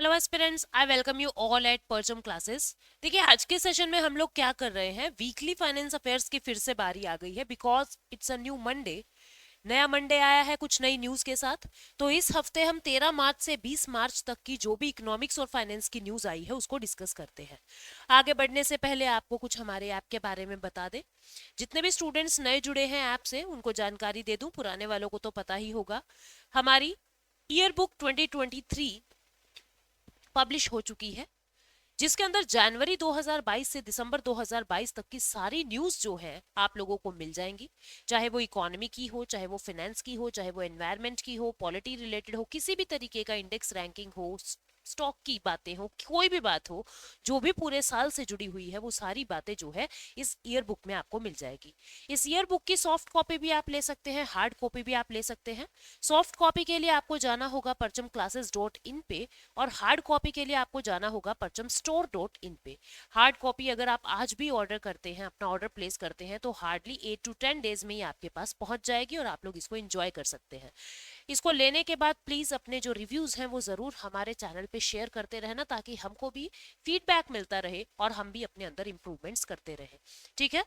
Hello aspirants, I welcome you all at परचम classes. देखिए, आज के सेशन में हम लोग क्या कर रहे हैं, वीकली फाइनेंस अफेयर्स की फिर से बारी आ गई है because it's a new Monday. नया मंडे आया है कुछ नई न्यूज के साथ। तो इस हफ्ते हम 13 मार्च से 20 मार्च तक की जो भी इकोनॉमिक्स और फाइनेंस की न्यूज आई है उसको डिस्कस करते हैं। आगे बढ़ने से पहले आपको कुछ हमारे ऐप के बारे में बता दें। जितने भी स्टूडेंट्स नए जुड़े हैं ऐप से उनको जानकारी दे दूं, पुराने वालों को तो पता ही होगा। हमारी ईयर बुक 2023 पब्लिश हो चुकी है, जिसके अंदर जनवरी 2022 से दिसंबर 2022 तक की सारी न्यूज जो है आप लोगों को मिल जाएंगी। चाहे वो इकोनॉमी की हो, चाहे वो फाइनेंस की हो, चाहे वो एनवायरनमेंट की हो, पॉलिटी रिलेटेड हो, किसी भी तरीके का इंडेक्स रैंकिंग हो, स्टॉक की बातें हो, कोई भी बात हो, जो भी पूरे साल से जुड़ी हुई है वो सारी बातें जो है इस ईयर बुक में आपको मिल जाएगी। इस ईयर बुक की सॉफ्ट कॉपी भी आप ले सकते हैं, हार्ड कॉपी भी आप ले सकते हैं। सॉफ्ट कॉपी के लिए आपको जाना होगा परचम पे, और हार्ड कॉपी के लिए आपको जाना होगा परचम पे। हार्ड कॉपी अगर आप आज भी ऑर्डर करते हैं, अपना ऑर्डर प्लेस करते हैं, तो हार्डली 8 to 10 डेज में ही आपके पास पहुंच जाएगी और आप लोग इसको एंजॉय कर सकते हैं। इसको लेने के बाद प्लीज अपने जो रिव्यूज हैं वो जरूर हमारे चैनल पे शेयर करते रहना, ताकि हमको भी फीडबैक मिलता रहे और हम भी अपने अंदर इंप्रूवमेंट्स करते रहे। ठीक है।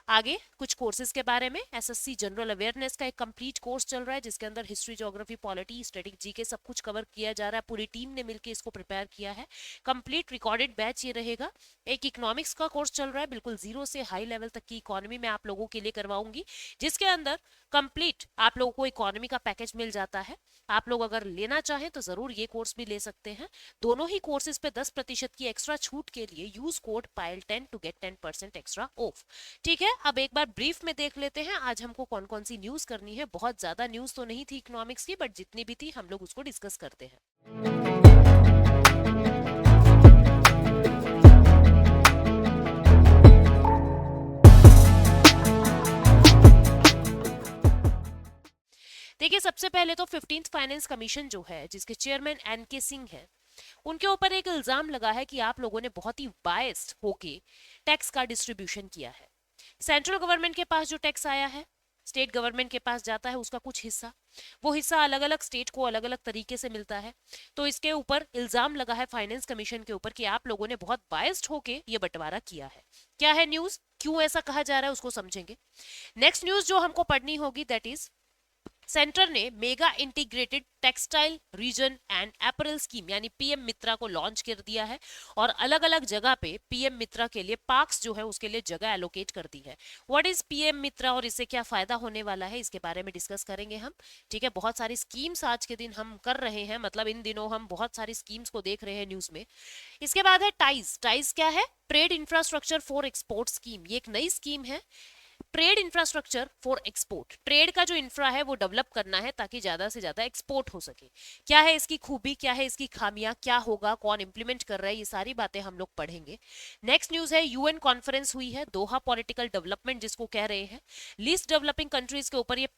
आगे कुछ कोर्सेज के बारे में, एसएससी जनरल अवेयरनेस का एक कंप्लीट कोर्स चल रहा है जिसके अंदर history, geography, polity, static, GK सब कुछ कवर किया जा रहा है। पूरी टीम ने मिलकर इसको प्रिपेयर किया है। कंप्लीट रिकॉर्डेड बैच ये रहेगा। एक इकोनॉमिक्स का कोर्स चल रहा है, बिल्कुल जीरो से हाई लेवल तक की इकोनॉमी में आप लोगों के लिए करवाऊंगी, जिसके अंदर कंप्लीट आप लोगों को इकोनॉमी का पैकेज मिल जाता है। आप लोग अगर लेना चाहें तो जरूर ये कोर्स भी ले सकते हैं। दोनों ही कोर्सेज पे 10% की एक्स्ट्रा छूट के लिए यूज कोड पायल10 टू गेट 10% एक्स्ट्रा ऑफ। ठीक है, अब एक बार ब्रीफ में देख लेते हैं आज हमको कौन कौन सी न्यूज करनी है। बहुत ज्यादा न्यूज तो नहीं थी इकोनॉमिक्स की, बट जितनी भी थी हम लोग उसको डिस्कस करते हैं। देखिए, सबसे पहले तो 15th फाइनेंस कमीशन जो है, जिसके चेयरमैन एनके सिंह है, उनके ऊपर एक इल्जाम लगा है कि आप लोगों ने बहुत ही बायस्ड होके टैक्स का डिस्ट्रीब्यूशन किया है। सेंट्रल गवर्नमेंट के पास जो टैक्स आया है, स्टेट गवर्नमेंट के पास जाता है उसका कुछ हिस्सा, वो हिस्सा अलग अलग स्टेट को अलग अलग तरीके से मिलता है। तो इसके ऊपर इल्जाम लगा है फाइनेंस कमीशन के ऊपर कि आप लोगों ने बहुत बायस्ड होके ये बंटवारा किया है। क्या है न्यूज, क्यों ऐसा कहा जा रहा है, उसको समझेंगे। नेक्स्ट न्यूज जो हमको पढ़नी होगी दैट इज, सेंटर ने mega integrated textile reason and apparel scheme यानी पीएम मित्रा को लॉन्च कर दिया है, और अलग अलग जगह पे पीएम मित्रा के लिए पार्क्स जो है उसके लिए जगह एलोकेट कर दी है। व्हाट इज पीएम मित्रा और इससे क्या फायदा होने वाला है, इसके बारे में डिस्कस करेंगे हम। ठीक है, बहुत सारी स्कीम्स आज के दिन हम कर रहे हैं, मतलब इन दिनों हम बहुत सारी स्कीम्स को देख रहे हैं न्यूज में। इसके बाद है टाइज। टाइज क्या है? Trade infrastructure for export scheme. ये एक नई स्कीम है। Trade infrastructure for export, trade का जो इंफ्रा है वो डेवलप करना है ताकि ज्यादा से ज्यादा एक्सपोर्ट हो सके। क्या है इसकी खूबी, क्या है इसकी खामियां, क्या होगा, कौन इंप्लीमेंट कर रहा है, ये सारी बातें हम लोग पढ़ेंगे। नेक्स्ट न्यूज है, यूएन कॉन्फ्रेंस हुई है दोहा पॉलिटिकल डेवलपमेंट जिसको कह रहे हैं, लीस्ट डेवलपिंग कंट्रीज के ऊपर। ये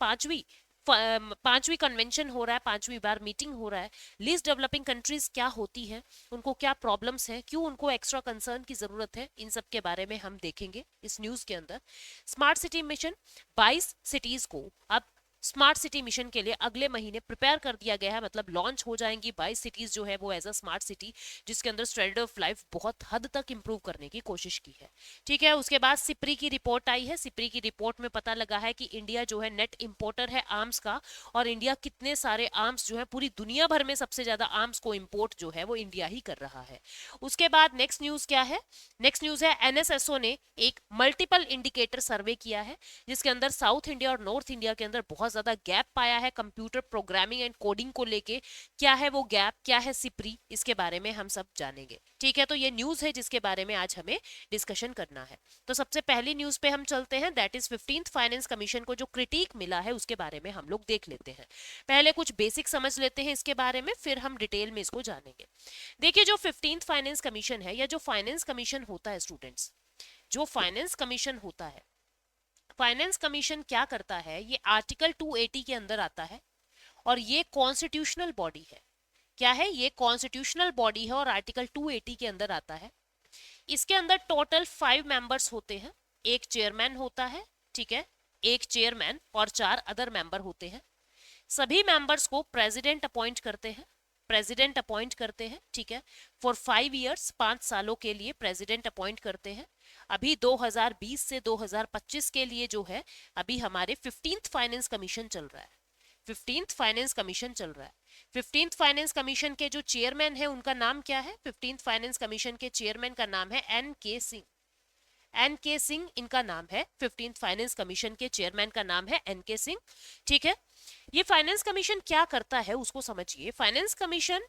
पांचवी कन्वेंशन हो रहा है, पांचवी बार मीटिंग हो रहा है। लीस्ट डेवलपिंग कंट्रीज क्या होती हैं, उनको क्या प्रॉब्लम्स हैं, क्यों उनको एक्स्ट्रा कंसर्न की जरूरत है, इन सब के बारे में हम देखेंगे इस न्यूज के अंदर। स्मार्ट सिटी मिशन, 22 सिटीज को अब स्मार्ट सिटी मिशन के लिए अगले महीने प्रिपेयर कर दिया गया है, मतलब लॉन्च हो जाएंगी 22 सिटीज जो है वो एज अ स्मार्ट सिटी, जिसके अंदर स्टैंडर्ड ऑफ लाइफ बहुत हद तक इंप्रूव करने की कोशिश की है। ठीक है, उसके बाद सिप्री की रिपोर्ट आई है। सिप्री की रिपोर्ट में पता लगा है कि इंडिया जो है नेट इंपोर्टर है आर्म्स का, और इंडिया कितने सारे आर्म्स जो है, पूरी दुनिया भर में सबसे ज्यादा आर्म्स को इंपोर्ट जो है वो इंडिया ही कर रहा है। उसके बाद नेक्स्ट न्यूज क्या है? नेक्स्ट न्यूज है, एनएसएसओ ने एक मल्टीपल इंडिकेटर सर्वे किया है, जिसके अंदर साउथ इंडिया और नॉर्थ इंडिया के अंदर बहुत ज्यादा गैप पाया है कंप्यूटर प्रोग्रामिंग एंड कोडिंग को लेके। क्या है वो गैप, क्या है सिप्री, इसके बारे में हम सब जानेंगे। ठीक है, तो ये न्यूज है जिसके बारे में आज हमें डिस्कशन करना है। तो सबसे पहली न्यूज पे हम चलते हैं, that is 15th finance commission को जो क्रिटिक मिला है उसके बारे में हम लोग देख लेते हैं। पहले कुछ बेसिक समझ लेते हैं इसके बारे में, फिर हम डिटेल में इसको जानेंगे। देखिए, जो 15th फाइनेंस कमीशन है या जो फाइनेंस कमीशन होता है स्टूडेंट्स, जो फाइनेंस कमीशन होता है, फाइनेंस कमीशन क्या करता है, ये आर्टिकल 280 के अंदर आता है, और ये कॉन्स्टिट्यूशनल बॉडी है। क्या है? ये कॉन्स्टिट्यूशनल बॉडी है और आर्टिकल 280 के अंदर आता है। इसके अंदर टोटल 5 मेंबर्स होते हैं। एक चेयरमैन होता है, ठीक है, एक चेयरमैन और 4 अदर मेंबर होते हैं। सभी मेंबर्स को प्रेसिडेंट अपॉइंट करते हैं। प्रेसिडेंट अपॉइंट करते हैं, ठीक है, फॉर 5 इयर्स, 5 सालों के लिए प्रेसिडेंट अपॉइंट करते हैं। अभी 2020 से 2025 के लिए जो है अभी हमारे 15th फाइनेंस कमीशन चल रहा है, 15th फाइनेंस कमीशन चल रहा है। 15th फाइनेंस कमीशन के जो चेयरमैन है उनका नाम क्या है? 15th फाइनेंस कमीशन के चेयरमैन का नाम है एन.के. सिंह। एन.के. सिंह इनका नाम है, 15th फाइनेंस कमीशन के चेयरमैन का नाम है एन.के. सिंह, ठीक है। ये फाइनेंस कमीशन क्या करता है उसको समझिए। फाइनेंस कमीशन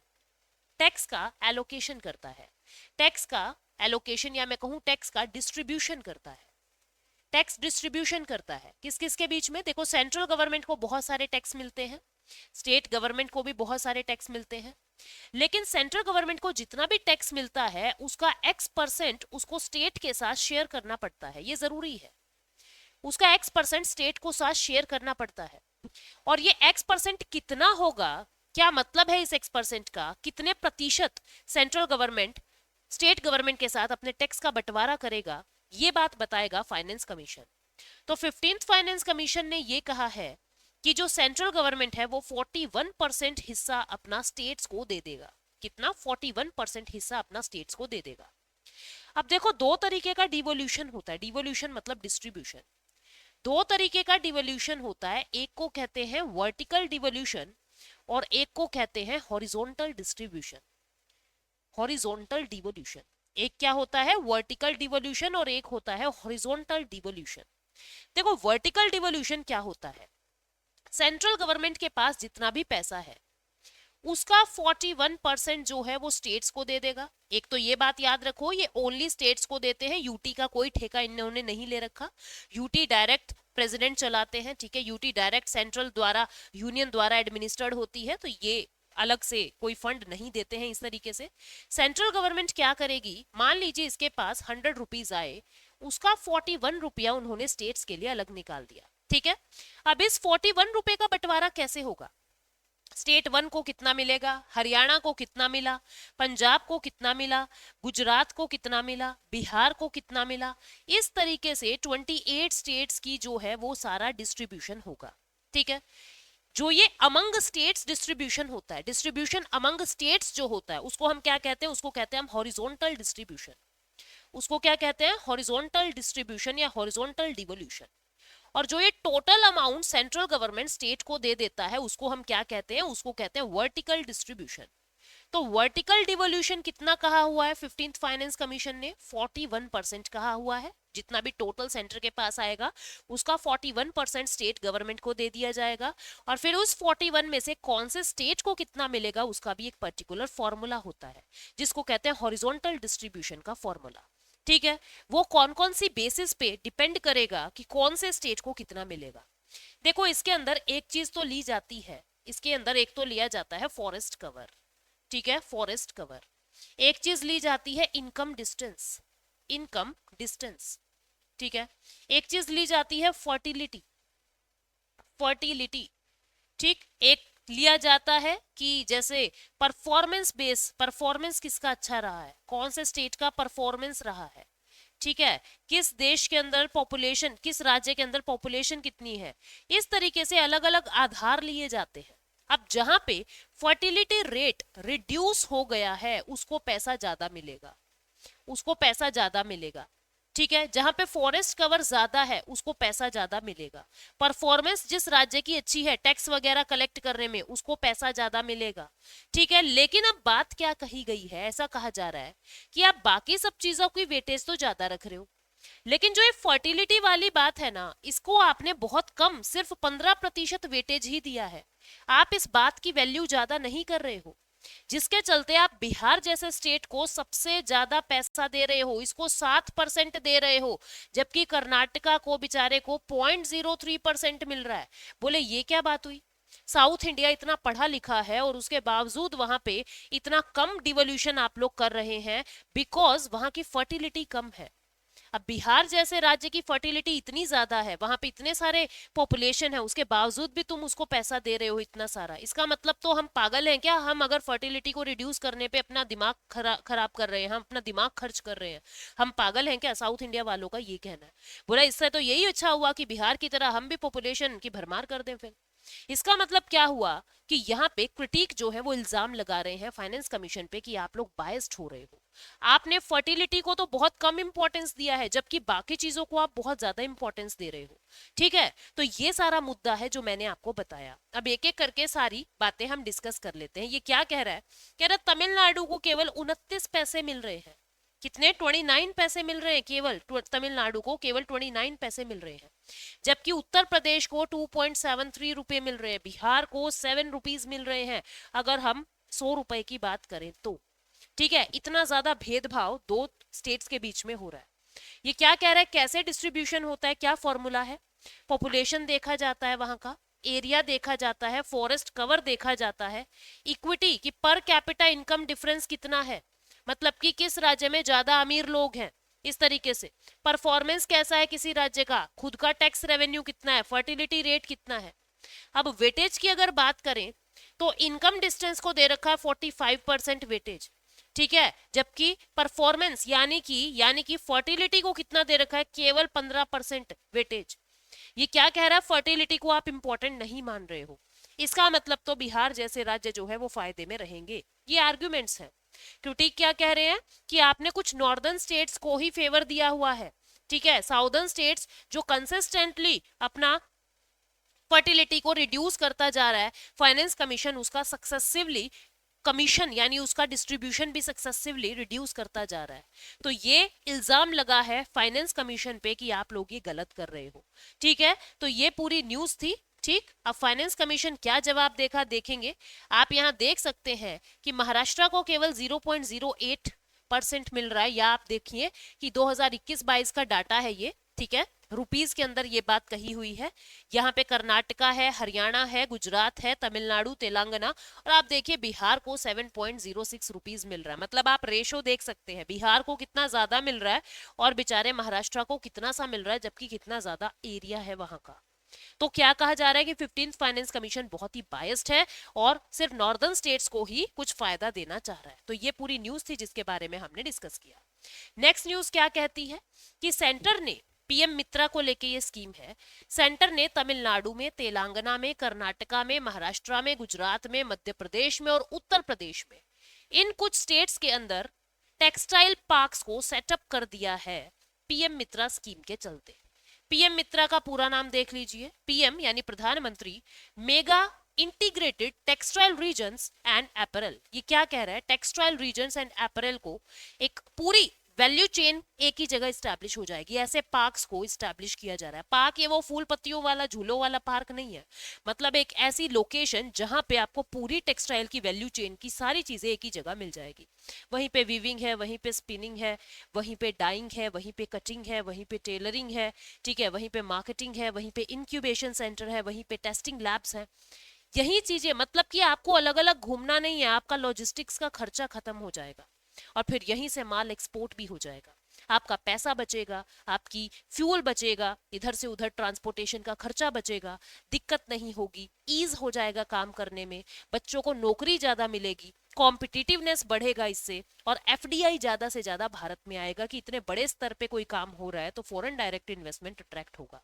टैक्स का एलोकेशन करता है, टैक्स का एलोकेशन या मैं कहूं टैक्स का डिस्ट्रीब्यूशन करता है। टैक्स डिस्ट्रीब्यूशन करता है किस किस के बीच में? देखो, सेंट्रल गवर्नमेंट को बहुत सारे टैक्स मिलते हैं, स्टेट गवर्नमेंट को भी बहुत सारे टैक्स मिलते हैं, लेकिन सेंट्रल गवर्नमेंट को जितना भी टैक्स मिलता है उसका X% उसको स्टेट के साथ शेयर करना पड़ता है, ये जरूरी है। उसका X% स्टेट को साथ शेयर करना पड़ता है। और ये X% कितना होगा, क्या मतलब है इस X% का, कितने प्रतिशत सेंट्रल गवर्नमेंट स्टेट गवर्नमेंट के साथ अपने टैक्स का बंटवारा करेगा, ये बात बताएगा फाइनेंस कमीशन। तो 15th फाइनेंस कमीशन ने ये कहा है कि जो सेंट्रल गवर्नमेंट है वो 41% हिस्सा अपना स्टेट्स को दे देगा। कितना? 41% हिस्सा अपना स्टेट्स को दे देगा। अब देखो, दो तरीके का डिवोल्यूशन होता है, डिवोल्यूशन मतलब डिस्ट्रीब्यूशन। दो तरीके का डिवोल्यूशन होता है, एक को कहते हैं वर्टिकल डिवोल्यूशन और एक को कहते हैं हॉरिजॉन्टल डिस्ट्रीब्यूशन। हॉरिजॉन्टल डिवोल्यूशन, एक क्या होता है? वर्टिकल डिवोल्यूशन और एक होता है हॉरिजॉन्टल डिवोल्यूशन। देखो, वर्टिकल डिवोल्यूशन क्या होता है? सेंट्रल गवर्नमेंट के पास जितना भी पैसा है उसका 41% जो है वो स्टेट्स को दे देगा। एक तो ये बात याद रखो, ये ओनली स्टेट्स को देते हैं, यूटी का कोई ठेका इन्होंने नहीं ले रखा। यूटी डायरेक्ट प्रेसिडेंट चलाते हैं, ठीक है, यूटी डायरेक्ट सेंट्रल द्वारा, यूनियन द्वारा एडमिनिस्टर्ड होती है, तो ये अलग से कोई फंड नहीं देते हैं इस तरीके से। सेंट्रल गवर्नमेंट क्या करेगी, मान लीजिए इसके पास 100 रुपीज आए, उसका 41 रुपया उन्होंने स्टेट्स के लिए अलग निकाल दिया, ठीक है। अब इस 41 रुपए का बंटवारा कैसे होगा? स्टेट 1 को कितना मिलेगा, हरियाणा को कितना मिला, पंजाब को कितना मिला, गुजरात को कितना मिला, बिहार को कितना मिला, इस तरीके से 28 स्टेट्स की जो है वो सारा डिस्ट्रीब्यूशन होगा, ठीक है। जो ये अमंग स्टेट्स डिस्ट्रीब्यूशन होता है, डिस्ट्रीब्यूशन अमंग स्टेट्स जो होता है उसको हम क्या कहते हैं? उसको कहते हैं हम हॉरिजॉन्टल डिस्ट्रीब्यूशन। उसको क्या कहते हैं? हॉरिजॉन्टल डिस्ट्रीब्यूशन या हॉरिजॉन्टल डिवोल्यूशन। और जो ये total amount central government state को दे देता है उसको हम क्या कहते हैं? उसको कहते हैं वर्टिकल डिस्ट्रीब्यूशन। तो वर्टिकल डिवोल्यूशन कितना कहा हुआ है 15th फाइनेंस कमीशन ने? 41% कहा हुआ है। जितना भी टोटल सेंटर के पास आएगा उसका 41% स्टेट गवर्नमेंट को दे दिया जाएगा, और फिर उस 41 में से कौन से स्टेट को कितना मिलेगा उसका भी एक पर्टिकुलर फॉर्मूला होता है, जिसको कहते हैं हॉरिजॉन्टल डिस्ट्रीब्यूशन का फॉर्मूला, ठीक है। वो कौन कौन सी बेसिस पे डिपेंड करेगा कि कौन से स्टेट को कितना मिलेगा। देखो, इसके अंदर एक चीज तो ली जाती है, इसके अंदर एक तो लिया जाता है फॉरेस्ट कवर, ठीक है, फॉरेस्ट कवर। एक चीज ली जाती है इनकम डिस्टेंस, इनकम डिस्टेंस, ठीक है। एक चीज ली जाती है फर्टिलिटी, फर्टिलिटी, ठीक। एक लिया जाता है कि जैसे परफॉर्मेंस बेस, परफॉर्मेंस किसका अच्छा रहा है, कौन से स्टेट का परफॉर्मेंस रहा है, ठीक है, किस देश के अंदर पॉपुलेशन, किस राज्य के अंदर पॉपुलेशन कितनी है, इस तरीके से अलग अलग आधार लिए जाते हैं। अब जहां पे फर्टिलिटी रेट रिड्यूस हो गया है उसको पैसा ज्यादा मिलेगा, उसको पैसा ज्यादा मिलेगा, ठीक है। जहां पे फॉरेस्ट कवर ज्यादा है उसको पैसा ज्यादा मिलेगा। परफॉर्मेंस जिस राज्य की अच्छी है टैक्स वगैरह कलेक्ट करने में उसको पैसा ज्यादा मिलेगा, ठीक है। लेकिन अब बात क्या कही गई है, ऐसा कहा जा रहा है कि आप बाकी सब चीजों की वेटेज तो ज्यादा रख रहे हो, लेकिन जो ये फर्टिलिटी वाली बात है ना, इसको आपने बहुत कम, सिर्फ 15% वेटेज ही दिया है। आप इस बात की वैल्यू ज्यादा नहीं कर रहे हो, जिसके चलते आप बिहार जैसे स्टेट को सबसे ज्यादा पैसा दे रहे हो, इसको 7% दे रहे हो, जबकि कर्नाटका को बेचारे को 0.03% मिल रहा है। बोले ये क्या बात हुई? साउथ इंडिया इतना पढ़ा लिखा है और उसके बावजूद वहां पे इतना कम डिवोल्यूशन आप लोग कर रहे हैं, बिकॉज वहां की फर्टिलिटी कम है। अब बिहार जैसे राज्य की फर्टिलिटी इतनी ज्यादा है, वहां पे इतने सारे पॉपुलेशन है, उसके बावजूद भी तुम उसको पैसा दे रहे हो इतना सारा। इसका मतलब तो हम पागल हैं क्या? हम अगर फर्टिलिटी को रिड्यूस करने पे अपना दिमाग खराब कर रहे हैं, हम अपना दिमाग खर्च कर रहे हैं, हम पागल हैं क्या? साउथ इंडिया वालों का ये कहना है। बोला इससे तो यही अच्छा हुआ कि बिहार की तरह हम भी पॉपुलेशन की भरमार कर दें फिर। इसका मतलब क्या हुआ कि यहाँ पे क्रिटिक जो है वो इल्जाम लगा रहे हैं फाइनेंस कमीशन पे कि आप लोग बायस्ड हो रहे हो। आपने फर्टिलिटी को तो बहुत कम इंपॉर्टेंस दिया है, जबकि बाकी चीजों को आप बहुत ज्यादा इंपॉर्टेंस दे रहे हो। ठीक है, तो ये सारा मुद्दा है जो मैंने आपको बताया। अब एक एक करके सारी बातें हम डिस्कस कर लेते हैं। ये क्या कह रहा है? कह रहा है तमिलनाडु को केवल 29 पैसे मिल रहे हैं। कितने? 29 पैसे मिल रहे हैं केवल। तमिलनाडु को केवल 29 पैसे मिल रहे हैं, जबकि उत्तर प्रदेश को 2.73 रुपए मिल रहे हैं, बिहार को 7 रुपीज मिल रहे हैं, अगर हम 100 रुपए की बात करें तो। ठीक है, इतना ज्यादा भेदभाव दो स्टेट्स के बीच में हो रहा है। ये क्या कह रहा है? कैसे डिस्ट्रीब्यूशन होता है, क्या फॉर्मूला है? पॉपुलेशन देखा जाता है, वहां का एरिया देखा जाता है, फॉरेस्ट कवर देखा जाता है, इक्विटी की पर कैपिटा इनकम डिफरेंस कितना है, मतलब कि किस राज्य में ज्यादा अमीर लोग हैं, इस तरीके से परफॉर्मेंस कैसा है किसी राज्य का, खुद का टैक्स रेवेन्यू कितना है, फर्टिलिटी रेट कितना है। अब वेटेज की अगर बात करें तो इनकम डिस्टेंस को दे रखा है 45% वेटेज। ठीक है, जबकि परफॉर्मेंस यानी कि फर्टिलिटी को कितना दे रखा है? केवल 15% वेटेज। ये क्या कह रहा है? फर्टिलिटी को आप इंपॉर्टेंट नहीं मान रहे हो। इसका मतलब तो बिहार जैसे राज्य जो है वो फायदे में रहेंगे। ये आर्ग्यूमेंट्स हैं। क्रिटिक क्या कह रहे हैं कि आपने कुछ नॉर्दर्न स्टेट्स को ही फेवर दिया हुआ है। ठीक है, साउदर्न स्टेट्स जो कंसिस्टेंटली अपना फर्टिलिटी को रिड्यूस करता जा रहा है, फाइनेंस कमीशन उसका सक्सेसिवली कमीशन यानी उसका डिस्ट्रीब्यूशन भी सक्सेसिवली रिड्यूस करता जा रहा है। तो ये इल्जाम लगा है फाइनेंस कमीशन पे कि आप लोग ये गलत कर रहे हो। ठीक है, तो ये पूरी न्यूज थी। ठीक, अब फाइनेंस कमीशन क्या जवाब देखा देखेंगे। आप यहाँ देख सकते हैं कि महाराष्ट्र को केवल 0.08% मिल रहा है, या आप देखिए कि 2021-22 का डाटा है ये। ठीक है, रुपीस के अंदर ये बात कही हुई है। यहाँ पे कर्नाटका है, हरियाणा है, गुजरात है, तमिलनाडु, तेलंगाना, और आप देखिए बिहार को 7.06 रुपीस मिल रहा है। मतलब आप रेशो देख सकते हैं, बिहार को कितना ज्यादा मिल रहा है और बेचारे महाराष्ट्र को कितना सा मिल रहा है, जबकि कितना ज्यादा एरिया है वहां का। तो क्या कहा जा रहा है कि 15th फाइनेंस कमीशन बहुत ही बायस्ड है और सिर्फ नॉर्दर्न स्टेट्स को ही कुछ फायदा देना चाह रहा है। तो ये पूरी न्यूज थी जिसके बारे में हमने डिस्कस किया। नेक्स्ट न्यूज क्या कहती है कि सेंटर ने पीएम मित्रा को लेके ये स्कीम है। सेंटर ने तमिलनाडु में, तेलंगाना में, कर्नाटका में, महाराष्ट्र में, गुजरात में, मध्य प्रदेश में और उत्तर प्रदेश में, इन कुछ स्टेट्स के अंदर टेक्सटाइल पार्क्स को सेटअप कर दिया है पीएम मित्रा स्कीम के चलते। पीएम मित्रा का पूरा नाम देख लीजिए। पीएम यानी प्रधानमंत्री mega integrated textile regions and apparel. ये क्या कह रहा है? टेक्सटाइल रीजन्स एंड अपैरल को एक पूरी वैल्यू चेन एक ही जगह स्टैब्लिश हो जाएगी, ऐसे पार्क्स को स्टैब्लिश किया जा रहा है। पार्क ये वो फूल पत्तियों वाला झूलों वाला पार्क नहीं है, मतलब एक ऐसी लोकेशन जहां पे आपको पूरी टेक्सटाइल की वैल्यू चेन की सारी चीजें एक ही जगह मिल जाएगी। वहीं पे वीविंग है, वहीं पे स्पिनिंग है, वहीं पे डाइंग है, वहीं पे कटिंग है, वहीं पे टेलरिंग है। ठीक है, वहीं पे मार्केटिंग है, वहीं पे इंक्यूबेशन सेंटर है, वहीं पे टेस्टिंग लैब्स है। यही चीजें, मतलब कि आपको अलग अलग घूमना नहीं है, आपका लॉजिस्टिक्स का खर्चा खत्म हो जाएगा और फिर यहीं से माल एक्सपोर्ट भी हो जाएगा। आपका पैसा बचेगा, आपकी फ्यूल बचेगा, इधर से उधर ट्रांसपोर्टेशन का खर्चा बचेगा, दिक्कत नहीं होगी, ईज हो जाएगा काम करने में, बच्चों को नौकरी ज्यादा मिलेगी, कॉम्पिटिटिवनेस बढ़ेगा इससे, और एफडीआई ज्यादा से ज्यादा भारत में आएगा कि इतने बड़े स्तर पे कोई काम हो रहा है तो फॉरेन डायरेक्ट इन्वेस्टमेंट अट्रैक्ट होगा।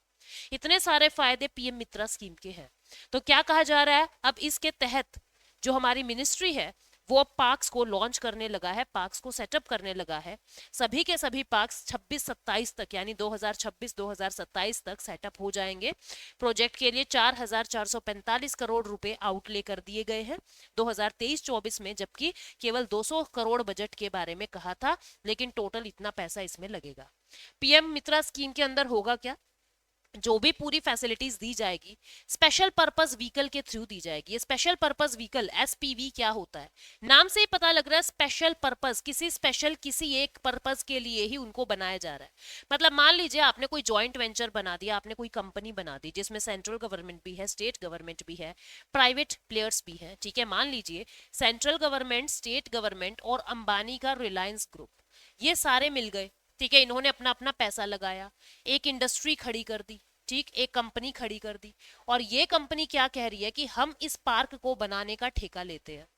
इतने सारे फायदे पीएम मित्रा स्कीम के हैं। तो क्या कहा जा रहा है, अब इसके तहत जो हमारी मिनिस्ट्री है वो अब पार्क्स को लॉन्च करने लगा है, पार्क्स को सेटअप करने लगा है। सभी के सभी पार्क्स 26-27 तक यानी 2026-2027 तक सेटअप हो जाएंगे। प्रोजेक्ट के लिए 4,445 करोड़ रुपए आउटले कर दिए गए हैं 2023-24 में, जबकि केवल 200 करोड़ बजट के बारे में कहा था, लेकिन टोटल इतना पैसा इसमें लगेगा। पीएम मित्रा स्कीम के अंदर होगा क्या? जो भी पूरी फैसिलिटीज दी जाएगी स्पेशल पर्पस व्हीकल के थ्रू दी जाएगी। ये स्पेशल पर्पस व्हीकल एसपीवी क्या होता है? नाम से ही पता लग रहा है स्पेशल पर्पस, किसी एक पर्पस के लिए ही उनको बनाया जा रहा है। मतलब मान लीजिए आपने कोई जॉइंट वेंचर बना दिया, आपने कोई कंपनी बना दी जिसमें सेंट्रल गवर्नमेंट भी है, स्टेट गवर्नमेंट भी है, प्राइवेट प्लेयर्स भी है। ठीक है, मान लीजिए सेंट्रल गवर्नमेंट, स्टेट गवर्नमेंट और अंबानी का रिलायंस ग्रुप, ये सारे मिल गए। ठीक है, इन्होंने अपना अपना पैसा लगाया, एक इंडस्ट्री खड़ी कर दी, ठीक, एक कंपनी खड़ी कर दी, और ये कंपनी क्या कह रही है कि हम इस पार्क को बनाने का ठेका लेते हैं,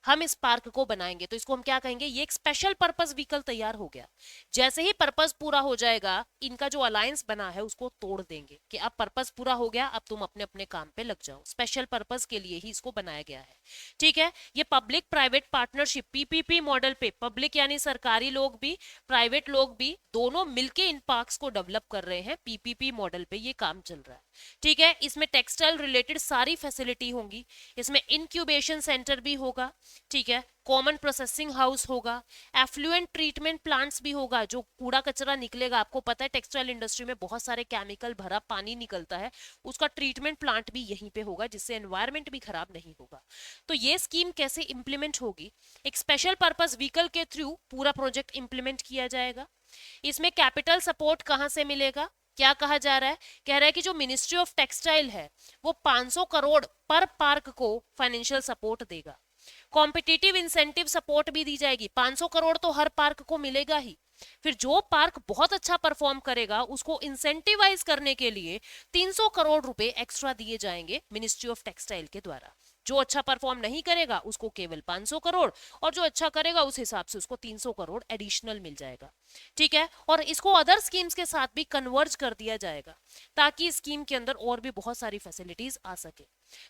हम इस पार्क को बनाएंगे, तो इसको हम क्या कहेंगे, ये एक स्पेशल पर्पस व्हीकल तैयार हो गया। जैसे ही पर्पस पूरा हो जाएगा, इनका जो अलायंस बना है उसको तोड़ देंगे कि अब पर्पस पूरा हो गया, अब तुम अपने अपने काम पे लग जाओ। स्पेशल पर्पस के लिए ही इसको बनाया गया है। ठीक है, ये public private partnership PPP model पे, पब्लिक यानी सरकारी लोग भी, प्राइवेट लोग भी, दोनों मिलके इन पार्क्स को डेवलप कर रहे हैं। पीपीपी मॉडल पे ये काम चल रहा है। ठीक है, इसमें टेक्सटाइल रिलेटेड सारी फैसिलिटी होंगी, इसमें इंक्यूबेशन सेंटर भी होगा। ठीक है, कॉमन प्रोसेसिंग हाउस होगा, एफ्लुएंट ट्रीटमेंट प्लांट्स भी होगा, जो कूड़ा कचरा निकलेगा, आपको पता है टेक्सटाइल इंडस्ट्री में बहुत सारे केमिकल भरा पानी निकलता है, उसका ट्रीटमेंट प्लांट भी यहीं पे होगा, जिससे एनवायरमेंट भी खराब नहीं होगा। तो ये स्कीम कैसे इंप्लीमेंट होगी, एक स्पेशल पर्पस व्हीकल के थ्रू पूरा प्रोजेक्ट इंप्लीमेंट किया जाएगा। इसमें कैपिटल सपोर्ट कहां से मिलेगा, क्या कहा जा रहा है, कह रहा है कि जो मिनिस्ट्री ऑफ टेक्सटाइल है वो 500 करोड़ पर पार्क को फाइनेंशियल सपोर्ट देगा। कॉम्पिटिटिव इंसेंटिव सपोर्ट भी दी जाएगी, 500 करोड़ तो हर पार्क को मिलेगा ही। फिर जो पार्क बहुत अच्छा परफॉर्म करेगा उसको इंसेंटिवाइज करने के लिए 300 करोड़ रुपए एक्स्ट्रा दिए जाएंगे मिनिस्ट्री ऑफ टेक्सटाइल के द्वारा। जो अच्छा परफॉर्म नहीं करेगा उसको केवल 500 करोड़, और जो अच्छा करेगा उस हिसाब से उसको 300 करोड़ एडिशनल मिल जाएगा। ठीक है, और इसको अदर स्कीम्स के साथ भी कन्वर्ज कर दिया जाएगा, ताकि स्कीम के अंदर और भी बहुत सारी फैसिलिटीज आ सके।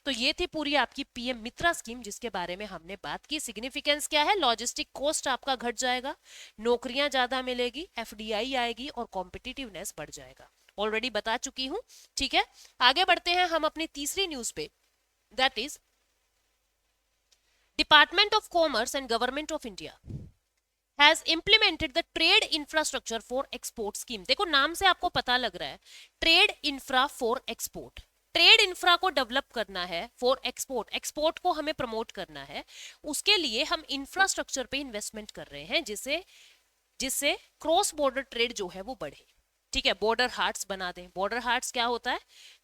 तो ये थी पूरी आपकी पीएम मित्रा स्कीम, जिसके बारे में हमने बात की। सिग्निफिकेंस क्या है, लॉजिस्टिक कॉस्ट आपका घट जाएगा, नौकरियां ज्यादा मिलेगी, एफडीआई आएगी और कॉम्पिटिटिवनेस बढ़ जाएगा। ऑलरेडी बता चुकी हूं। ठीक है, आगे बढ़ते हैं हम अपनी तीसरी न्यूज पे, that is department of commerce and government of India has implemented the trade infrastructure for export scheme। देखो नाम से आपको पता लग रहा है, trade infra for export. Trade infra को डेवलप करना है फॉर एक्सपोर्ट, एक्सपोर्ट को हमें प्रमोट करना है, उसके लिए हम इंफ्रास्ट्रक्चर पे इन्वेस्टमेंट कर रहे हैं, जिससे जिससे क्रॉस बॉर्डर ट्रेड जो है वो बढ़े। ठीक है, बॉर्डर हार्ट्स बना दें। बॉर्डर हार्ट्स क्या होता है,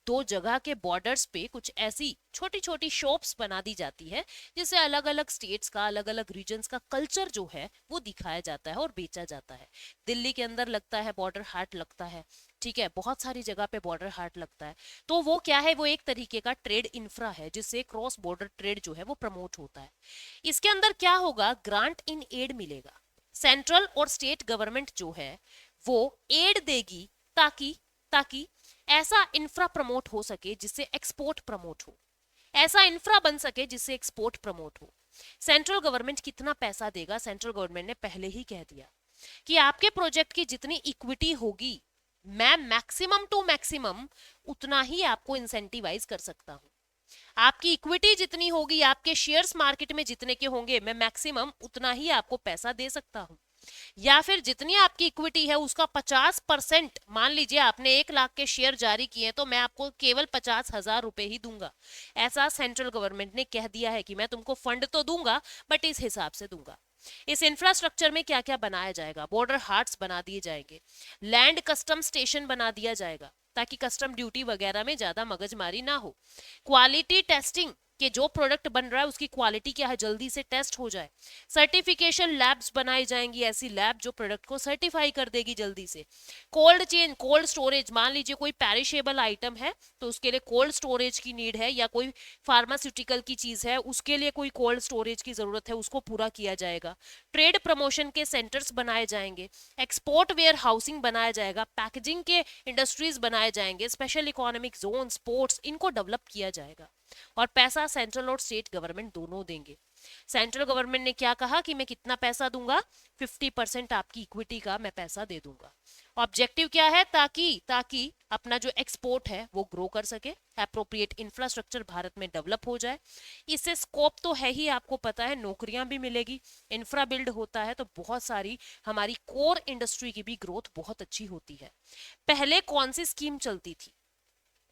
दो जगह के बॉर्डर्स पे कुछ ऐसी छोटी छोटी शॉप्स बना दी जाती है, जिससे अलग अलग स्टेट्स का, अलग अलग रीजन्स का कल्चर जो है वो दिखाया जाता है और बेचा जाता है। दिल्ली के अंदर लगता है बॉर्डर हाट लगता है, ठीक है, बहुत सारी जगह पे बॉर्डर हाट लगता है। तो वो क्या है, वो एक तरीके का ट्रेड इंफ्रा है, जिससे क्रॉस बॉर्डर ट्रेड जो है वो प्रमोट होता है। इसके अंदर क्या होगा, ग्रांट इन एड मिलेगा। सेंट्रल और स्टेट गवर्नमेंट जो है वो एड देगी, ताकि ताकि ऐसा इंफ्रा प्रमोट हो सके जिससे एक्सपोर्ट प्रमोट हो, ऐसा इंफ्रा बन सके जिससे एक्सपोर्ट प्रमोट हो। सेंट्रल गवर्नमेंट कितना पैसा देगा, सेंट्रल गवर्नमेंट ने पहले ही कह दिया कि आपके प्रोजेक्ट की जितनी इक्विटी होगी, मैं मैक्सिमम टू मैक्सिमम उतना ही आपको इंसेंटिवाइज कर सकता हूं। आपकी इक्विटी जितनी होगी, आपके शेयर्स मार्केट में जितने के होंगे, मैं मैक्सिमम उतना ही आपको पैसा दे सकता हूं। या फिर जितनी आपकी इक्विटी है उसका 50%, मान लीजिए आपने 1 लाख के शेयर जारी किए तो मैं आपको केवल 50,000 रुपए ही दूंगा। ऐसा सेंट्रल गवर्नमेंट ने कह दिया है कि मैं तुमको फंड तो दूंगा बट इस हिसाब से दूंगा। इस इंफ्रास्ट्रक्चर में क्या क्या बनाया जाएगा, बॉर्डर हार्ट्स बना दिए जाएंगे, लैंड कस्टम स्टेशन बना दिया जाएगा ताकि कस्टम ड्यूटी वगैरह में ज्यादा मगजमारी ना हो। क्वालिटी टेस्टिंग कि जो प्रोडक्ट बन रहा है उसकी क्वालिटी क्या है जल्दी से टेस्ट हो जाए। सर्टिफिकेशन लैब्स बनाई जाएंगी, ऐसी लैब जो प्रोडक्ट को सर्टिफाई कर देगी जल्दी से। कोल्ड चेन, कोल्ड स्टोरेज, मान लीजिए कोई पेरिशेबल आइटम है तो उसके लिए कोल्ड स्टोरेज की नीड है, या कोई फार्मास्यूटिकल की चीज है उसके लिए कोई कोल्ड स्टोरेज की जरूरत है, उसको पूरा किया जाएगा। ट्रेड प्रमोशन के सेंटर्स बनाए जाएंगे, एक्सपोर्ट वेयर हाउसिंग बनाया जाएगा, पैकेजिंग के इंडस्ट्रीज बनाए जाएंगे, स्पेशल इकोनॉमिक जोन, स्पोर्ट्स, इनको डेवलप किया जाएगा। और पैसा सेंट्रल और स्टेट गवर्नमेंट दोनों देंगे। सेंट्रल गवर्नमेंट ने क्या कहा कि मैं कितना पैसा दूंगा, 50% आपकी इक्विटी का मैं पैसा दे दूंगा। ऑब्जेक्टिव क्या है, ताकि अपना जो एक्सपोर्ट है वो ग्रो कर सके, एप्रोप्रिएट इंफ्रास्ट्रक्चर भारत में डेवलप हो जाए। इससे स्कोप तो है ही, आपको पता है, नौकरियां भी मिलेगी, इंफ्रा बिल्ड होता है तो बहुत सारी हमारी कोर इंडस्ट्री की भी ग्रोथ बहुत अच्छी होती है। पहले कौन सी स्कीम चलती थी,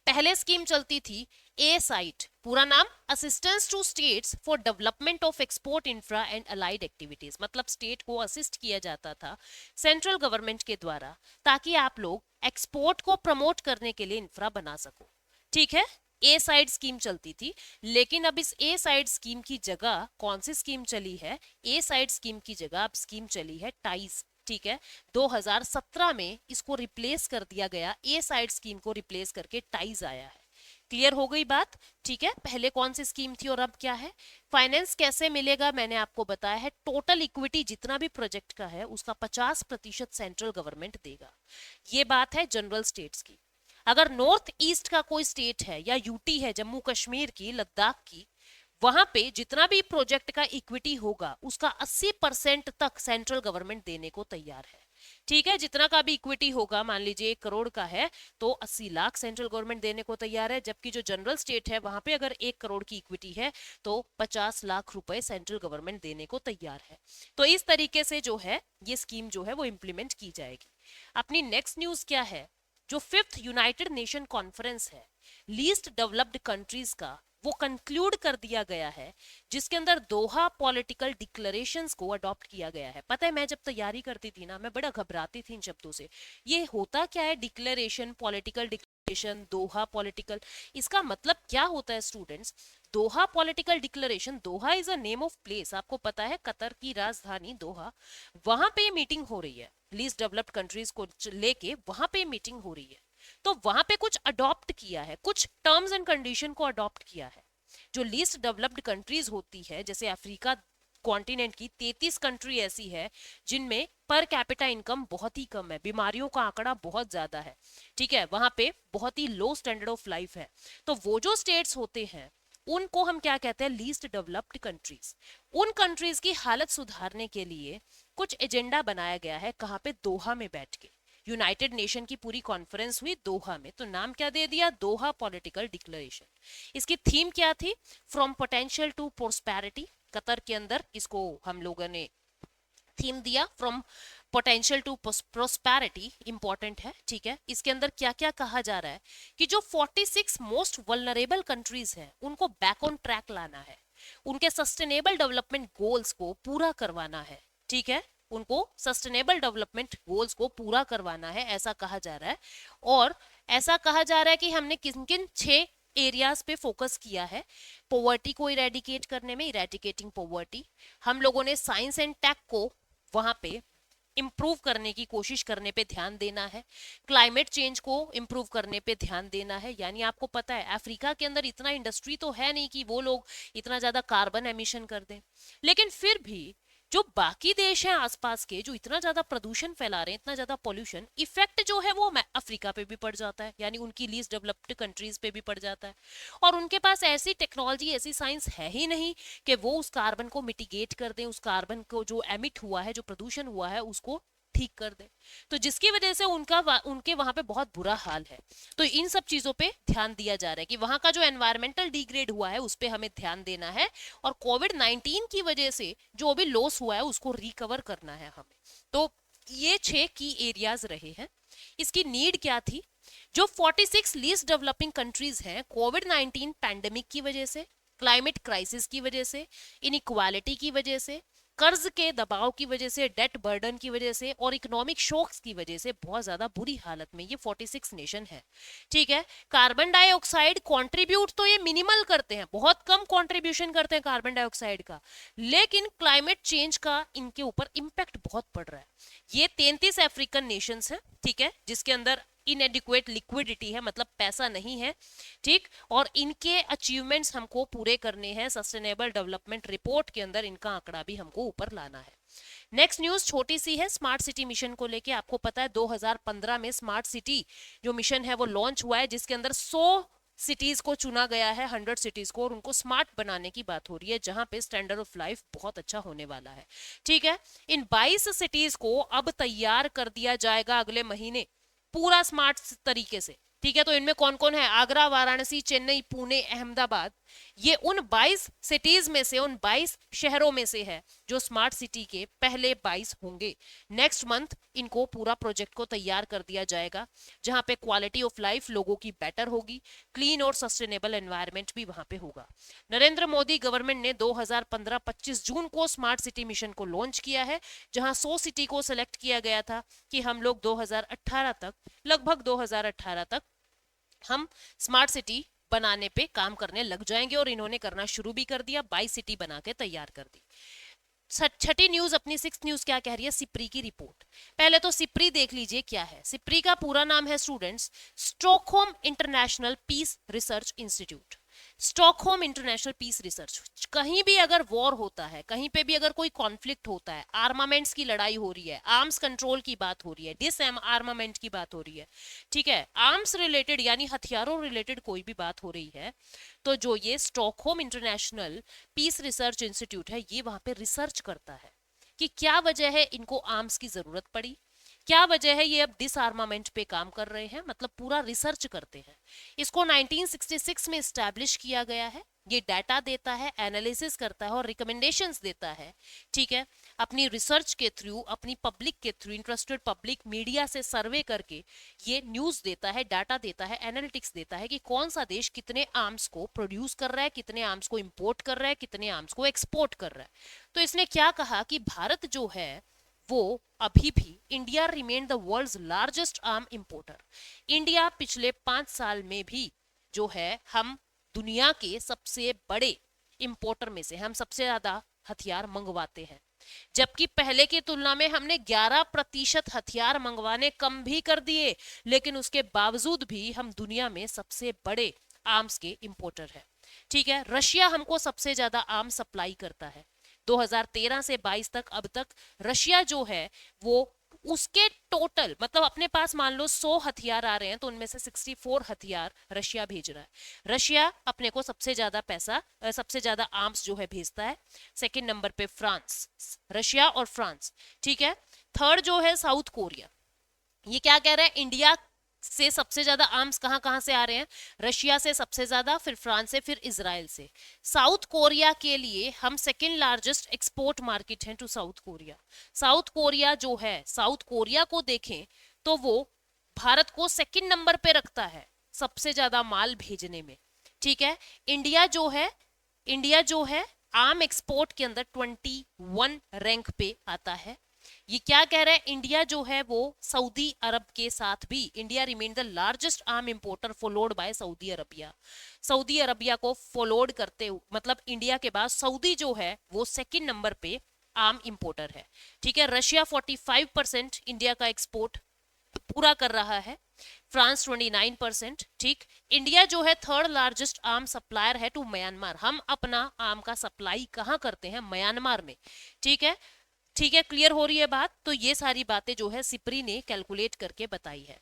पहले स्कीम चलती थी ए साइट, पूरा नाम assistance to states for development of export infra and allied activities. मतलब स्टेट को असिस्ट किया जाता था सेंट्रल गवर्नमेंट के द्वारा, ताकि आप लोग एक्सपोर्ट को प्रमोट करने के लिए इंफ्रा बना सको। ठीक है, ए साइड स्कीम चलती थी। लेकिन अब इस ए साइड स्कीम की जगह कौन सी स्कीम चली है, ए साइड स्कीम की जगह अब स्कीम चली है टाइज। ठीक है, 2017 में इसको रिप्लेस कर दिया गया, ए साइड स्कीम को रिप्लेस करके टाइज आया है। क्लियर हो गई बात? ठीक है, पहले कौन सी स्कीम थी और अब क्या है। फाइनेंस कैसे मिलेगा मैंने आपको बताया है, टोटल इक्विटी जितना भी प्रोजेक्ट का है उसका 50% सेंट्रल गवर्नमेंट देगा। ये बात है जनरल स्टेट्स की। अगर नॉर्थ ईस्ट का कोई स्टेट है या यूटी है, जम्मू कश्मीर की, लद्दाख की, वहां पे जितना भी प्रोजेक्ट का इक्विटी होगा उसका 80% तक सेंट्रल गवर्नमेंट देने को तैयार है। ठीक है, जितना का भी इक्विटी होगा, मान लीजिए 1 करोड़ का है तो 80 लाख सेंट्रल गवर्नमेंट देने को तैयार है, जबकि जो जनरल स्टेट है वहां पे अगर 1 करोड़ की इक्विटी है तो 50 लाख रुपए सेंट्रल गवर्नमेंट देने को तैयार है। तो इस तरीके से जो है ये स्कीम जो है वो इंप्लीमेंट की जाएगी। अपनी नेक्स्ट न्यूज क्या है, जो 5th यूनाइटेड नेशन कॉन्फ्रेंस है लीस्ट डेवलप्ड कंट्रीज का, वो कंक्लूड कर दिया गया है, जिसके अंदर दोहा पॉलिटिकल डिक्लेरेशंस को अडॉप्ट किया गया है। पता है मैं जब तैयारी करती थी ना, मैं बड़ा घबराती थी इन शब्दों से। ये होता क्या है डिक्लेरेशन, पॉलिटिकल डिक्लेरेशन, दोहा पॉलिटिकल, इसका मतलब क्या होता है students? Doha political declaration, Doha is a name of place, आपको पता है कतर की राजधानी दोहा, वहां पे मीटिंग हो रही है लीस्ट डेवलप्ड कंट्रीज को लेके, वहां पे मीटिंग हो रही है। तो वहां पे कुछ अडॉप्ट किया है, कुछ टर्म्स एंड कंडीशन को अडॉप्ट किया है। जो लीस्ट डेवलप्ड कंट्रीज होती है, जैसे अफ्रीका कॉन्टिनेंट की 33 कंट्री ऐसी है जिनमें पर कैपिटा इनकम बहुत ही कम है, बीमारियों का आंकड़ा बहुत ज्यादा है, ठीक है, वहां पे बहुत ही लो स्टैंडर्ड ऑफ लाइफ है। तो वो जो स्टेट्स होते हैं उनको हम क्या कहते हैं, लीस्ट डेवलप्ड कंट्रीज। उन कंट्रीज की हालत सुधारने के लिए कुछ एजेंडा बनाया गया है, कहाँ पे, दोहा में बैठ के। यूनाइटेड नेशन की पूरी कॉन्फ्रेंस हुई दोहा में, तो नाम क्या दे दिया, दोहा पॉलिटिकल डिक्लेरेशन। इसकी थीम क्या थी, from potential to prosperity. Qatar के अंदर इसको हम लोगों ने थीम दिया, from potential to prosperity, important है, ठीक है। इसके अंदर क्या क्या कहा जा रहा है कि जो 46 मोस्ट वल्नरेबल कंट्रीज हैं उनको बैक ऑन ट्रैक लाना है, उनके सस्टेनेबल डेवलपमेंट गोल्स को पूरा करवाना है, ठीक है, उनको सस्टेनेबल डेवलपमेंट गोल्स को पूरा करवाना है, ऐसा कहा जा रहा है। और ऐसा कहा जा रहा है कि हमने किन किन 6 एरियाज पे फोकस किया है। पॉवर्टी को इरेडिकेट करने में, इरेडिकेटिंग पॉवर्टी, हम लोगों ने साइंस एंड टेक को वहां पे इम्प्रूव करने की कोशिश करने पे ध्यान देना है, क्लाइमेट चेंज को इम्प्रूव करने पे ध्यान देना है। यानी आपको पता है अफ्रीका के अंदर इतना इंडस्ट्री तो है नहीं कि वो लोग इतना ज्यादा कार्बन एमिशन कर दें, लेकिन फिर भी जो बाकी देश हैं आसपास के जो इतना ज्यादा प्रदूषण फैला रहे हैं, इतना ज्यादा पोल्यूशन, इफेक्ट जो है वो अफ्रीका पे भी पड़ जाता है, यानी उनकी लीस्ट डेवलप्ड कंट्रीज पे भी पड़ जाता है। और उनके पास ऐसी टेक्नोलॉजी, ऐसी साइंस है ही नहीं कि वो उस कार्बन को मिटिगेट कर दें, उस कार्बन को जो एमिट हुआ है, जो प्रदूषण हुआ है, उसको ठीक कर दे। तो जिसकी वजह से उनके वहां पे बहुत बुरा हाल है। तो इन सब चीजों पे ध्यान दिया जा रहा है कि वहां का जो एनवायरमेंटल डिग्रेड हुआ है उस पे हमें ध्यान देना है, और कोविड-19 की वजह से जो भी लॉस हुआ है उसको रिकवर करना है हमें। तो ये 6 की एरियाज रहे हैं। इसकी नीड क्या थी, जो 46 लीस्ट डेवलपिंग कंट्रीज हैं, कोविड-19 पैंडेमिक की वजह से, क्लाइमेट क्राइसिस की वजह से, इनइक्वालिटी की वजह से, कर्ज के दबाव की वजह से, डेट बर्डन की वजह से और इकोनॉमिक शॉक्स की वजह से बहुत ज्यादा बुरी हालत में ये 46 नेशन है, ठीक है। कार्बन डाइऑक्साइड कंट्रीब्यूट तो ये मिनिमल करते हैं, बहुत कम कंट्रीब्यूशन करते हैं कार्बन डाइऑक्साइड का, लेकिन क्लाइमेट चेंज का इनके ऊपर इंपैक्ट बहुत पड़ रहा है। ये 33 अफ्रीकन नेशंस हैं, ठीक है, जिसके अंदर इनएडिक्वेट लिक्विडिटी है, मतलब पैसा नहीं है, ठीक, और इनके अचीवमेंट्स हमको पूरे करने हैं। सस्टेनेबल डेवलपमेंट रिपोर्ट के अंदर इनका आंकड़ा भी हमको ऊपर लाना है। नेक्स्ट न्यूज छोटी सी है, स्मार्ट सिटी मिशन को लेके। आपको पता है 2015 में स्मार्ट सिटी जो मिशन है वो लॉन्च हुआ है, जिसके अंदर 100 सिटीज को चुना गया है, 100 सिटीज को, और उनको स्मार्ट बनाने की बात हो रही है, जहां पे स्टैंडर्ड ऑफ लाइफ बहुत अच्छा होने वाला है, ठीक है। इन 22 सिटीज को अब तैयार कर दिया जाएगा अगले महीने पूरा स्मार्ट तरीके से, ठीक है। तो इनमें कौन कौन है, आगरा, वाराणसी, चेन्नई, पुणे, अहमदाबाद, ये उन 22 सिटीज में से, उन 22 शहरों में से है जो स्मार्ट सिटी के पहले 22 होंगे। नेक्स्ट मंथ इनको पूरा प्रोजेक्ट को तैयार कर दिया जाएगा, जहां पे क्वालिटी ऑफ लाइफ लोगों की बेटर होगी, क्लीन और सस्टेनेबल एनवायरनमेंट भी वहां पे होगा। नरेंद्र मोदी गवर्नमेंट ने 2015-25 जून को स्मार्ट सिटी मिशन को लॉन्च किया है, जहां 100 सिटी को सिलेक्ट किया गया था कि हम लोग 2018 तक, लगभग 2018 तक हम स्मार्ट सिटी बनाने पे काम करने लग जाएंगे, और इन्होंने करना शुरू भी कर दिया, 22 सिटी बना के तैयार कर दी। छठी न्यूज, अपनी 6th न्यूज क्या कह रही है, सिप्री की रिपोर्ट। पहले तो सिप्री देख लीजिए क्या है। सिप्री का पूरा नाम है students Stockholm International Peace Research Institute. Stockholm International Peace Research. कहीं भी अगर वॉर होता है, कहीं पे भी अगर कोई कॉन्फ्लिक्ट होता है, आर्मामेंट्स की लड़ाई हो रही है, आर्म्स कंट्रोल की बात हो रही है, डिस आर्मामेंट की बात हो रही है, ठीक है, आर्म्स रिलेटेड यानी हथियारों रिलेटेड कोई भी बात हो रही है, तो जो ये Stockholm International Peace Research Institute है, ये वहां पे रिसर्च करता है कि क्या वजह है इनको आर्म्स की जरूरत पड़ी, क्या वजह है ये अब डिसआर्मामेंट पे काम कर रहे हैं, मतलब पूरा रिसर्च करते हैं। इसको 1966 में स्टैब्लिश किया गया है। ये डाटा देता है, एनालिसिस करता है और रिकमेंडेशंस देता है, ठीक है, अपनी रिसर्च के थ्रू, अपनी पब्लिक के थ्रू, इंटरेस्टेड पब्लिक मीडिया से सर्वे करके ये न्यूज देता है, डाटा देता है, एनालिटिक्स देता है कि कौन सा देश कितने आर्म्स को प्रोड्यूस कर रहा है, कितने आर्म्स को इंपोर्ट कर रहा है, कितने आर्म्स को एक्सपोर्ट कर रहा है। तो इसने क्या कहा कि भारत जो है वो अभी भी, India remain the world's largest arm importer. India पिछले 5 साल में भी जो है हम दुनिया के सबसे बड़े इंपोर्टर में से, हम सबसे ज्यादा हथियार मंगवाते हैं। जबकि पहले की तुलना में हमने 11% हथियार मंगवाने कम भी कर दिए, लेकिन उसके बावजूद भी हम दुनिया में सबसे बड़े आर्म्स के इंपोर्टर हैं। ठीक है, रशिया हमको सबसे ज्यादा आर्म्स सप्लाई करता है। 2013 से 22 तक अब तक रशिया जो है वो उसके टोटल, मतलब अपने पास मान लो 100 हथियार आ रहे हैं तो उनमें से 64 हथियार रशिया भेज रहा है। रशिया अपने को सबसे ज्यादा पैसा, सबसे ज्यादा आर्म्स जो है भेजता है। सेकंड नंबर पे फ्रांस, रशिया और फ्रांस, ठीक है। थर्ड जो है साउथ कोरिया। ये क्या कह रहा है, इंडिया से सबसे ज्यादा आर्म्स कहां कहां से आ रहे हैं, रशिया से सबसे ज्यादा, फिर फ्रांस से, फिर इजराइल से। साउथ कोरिया के लिए हम सेकंड लार्जेस्ट एक्सपोर्ट मार्केट हैं to South Korea. South Korea जो है, साउथ कोरिया को देखें तो वो भारत को सेकंड नंबर पे रखता है सबसे ज्यादा माल भेजने में, ठीक है। इंडिया जो है, इंडिया जो है आर्म एक्सपोर्ट के अंदर 21 रैंक पे आता है। ये क्या कह रहा है, इंडिया जो है वो सऊदी अरब के साथ भी, India remain the largest arm importer followed by Saudi Arabia. Saudi Arabia को फॉलोड करते, मतलब इंडिया के बाद सऊदी जो है वो सेकंड नंबर पे आर्म इंपोर्टर है, ठीक है। रशिया 45% इंडिया का एक्सपोर्ट पूरा कर रहा है, फ्रांस 29%, ठीक। इंडिया जो है थर्ड लार्जेस्ट आर्म सप्लायर है टू म्यांमार। हम अपना आर्म का सप्लाई कहां करते हैं, म्यांमार में, ठीक है। ठीक है, क्लियर हो रही है बात। तो ये सारी बातें जो है सिप्री ने कैलकुलेट करके बताई है।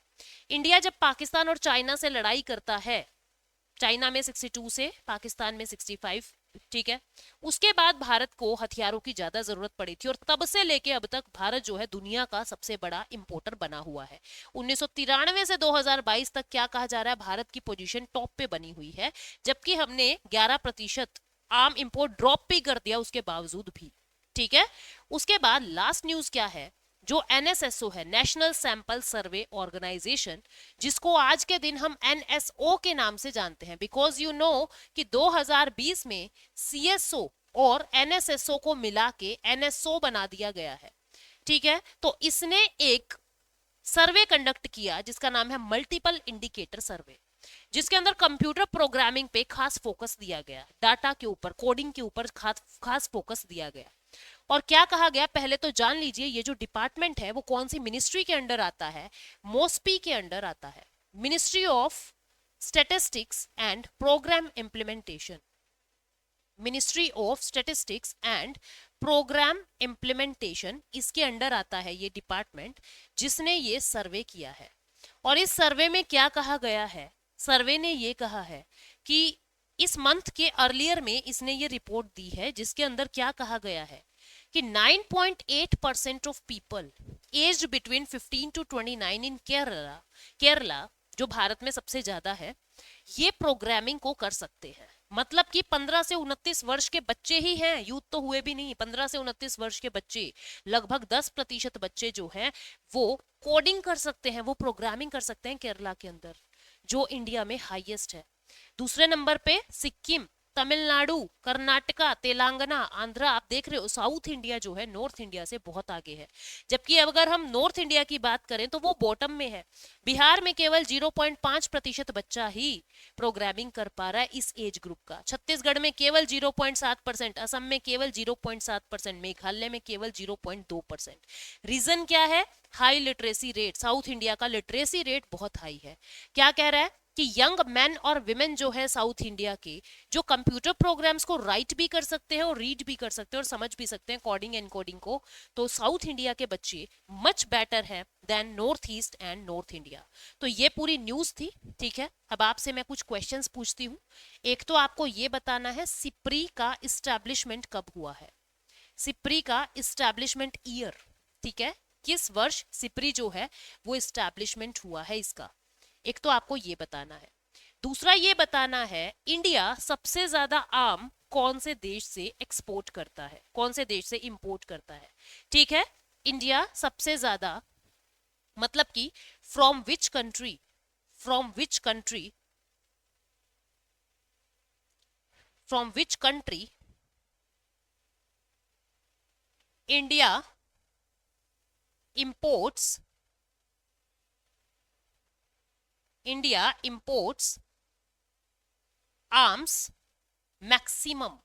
इंडिया जब पाकिस्तान और चाइना से लड़ाई करता है, चाइना में 62 से, पाकिस्तान में 65, ठीक है, उसके बाद भारत को हथियारों की ज्यादा जरूरत पड़ी थी और तब से लेके अब तक भारत जो है दुनिया का सबसे बड़ा इंपोर्टर बना हुआ है। 1993 से 2022 तक क्या कहा जा रहा है, भारत की पोजीशन टॉप पे बनी हुई है, जबकि हमने 11% आर्म इंपोर्ट ड्रॉप भी कर दिया उसके बावजूद भी, ठीक है। उसके बाद लास्ट न्यूज क्या है, जो एनएसएसओ है, नेशनल सैंपल सर्वे ऑर्गेनाइजेशन, जिसको आज के दिन हम एनएसओ के नाम से जानते हैं, बिकॉज यू नो कि 2020 में सीएसओ और एनएसएसओ को मिला के एनएसओ बना दिया गया है, ठीक है। तो इसने एक सर्वे कंडक्ट किया जिसका नाम है मल्टीपल इंडिकेटर सर्वे, जिसके अंदर कंप्यूटर प्रोग्रामिंग पे खास फोकस दिया गया, डाटा के ऊपर, कोडिंग के ऊपर खास फोकस दिया गया। और क्या कहा गया, पहले तो जान लीजिए ये जो डिपार्टमेंट है वो कौन सी मिनिस्ट्री के अंडर आता है, मोस्पी के अंडर आता है, Ministry of Statistics and Programme Implementation. Ministry of Statistics and Programme Implementation, इसके अंडर आता है ये डिपार्टमेंट जिसने ये सर्वे किया है। और इस सर्वे में क्या कहा गया है, सर्वे ने ये कहा है कि इस मंथ के अर्लियर में इसने ये रिपोर्ट दी है जिसके अंदर क्या कहा गया है कि 9.8% of people aged between 15 to 29 in Kerala जो भारत में सबसे ज्यादा है, ये प्रोग्रामिंग को कर सकते हैं। मतलब कि 15 से 29 वर्ष के बच्चे ही हैं, यूथ तो हुए भी नहीं, 15 से 29 वर्ष के बच्चे, लगभग 10% बच्चे जो हैं वो कोडिंग कर सकते हैं, वो प्रोग्रामिंग कर सकते हैं केरला के अंदर, जो इंडिया में हाईएस्ट है। दूसरे नंबर पे सिक्किम तमिलनाडु, कर्नाटका, तेलंगाना, आंध्र, आप देख रहे हो साउथ इंडिया जो है नॉर्थ इंडिया से बहुत आगे है। जबकि अगर हम नॉर्थ इंडिया की बात करें तो वो बॉटम में है। बिहार में केवल 0.5% बच्चा ही प्रोग्रामिंग कर पा रहा है इस एज ग्रुप का। छत्तीसगढ़ में केवल 0.7%, असम में केवल 0.7%, मेघालय में केवल 0.2%। रीजन क्या है? High literacy rate. South India का लिटरेसी रेट बहुत हाई है। क्या कह रहा है कि यंग मैन और विमेन जो है साउथ इंडिया के, जो कंप्यूटर प्रोग्राम्स को राइट भी कर सकते हैं और रीड भी कर सकते हैं और समझ भी सकते हैं कोडिंग एनकोडिंग को, तो साउथ इंडिया के बच्चे मच बेटर हैं then North East and North India. तो ये पूरी न्यूज थी। ठीक है, अब आपसे मैं कुछ क्वेश्चंस पूछती हूँ। एक तो आपको ये बताना है सिप्री का इस्टेब्लिशमेंट कब हुआ है। सिप्री का इस्टेब्लिशमेंट ईयर, ठीक है, किस वर्ष सिप्री जो है वो इस्टेब्लिशमेंट हुआ है इसका, एक तो आपको ये बताना है। दूसरा ये बताना है इंडिया सबसे ज्यादा आम कौन से देश से एक्सपोर्ट करता है, कौन से देश से इंपोर्ट करता है। ठीक है, इंडिया सबसे ज्यादा, मतलब कि from which country, from which country, from which country India imports, India imports arms maximum,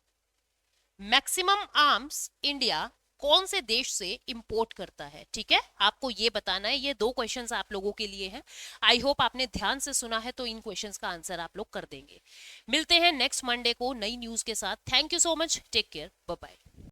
maximum arms India कौन से देश से इंपोर्ट करता है। ठीक है, आपको ये बताना है। ये दो क्वेश्चंस आप लोगों के लिए हैं। आई होप आपने ध्यान से सुना है तो इन क्वेश्चंस का आंसर आप लोग कर देंगे। मिलते हैं नेक्स्ट मंडे को नई न्यूज के साथ। Thank you so much, take care, bye bye.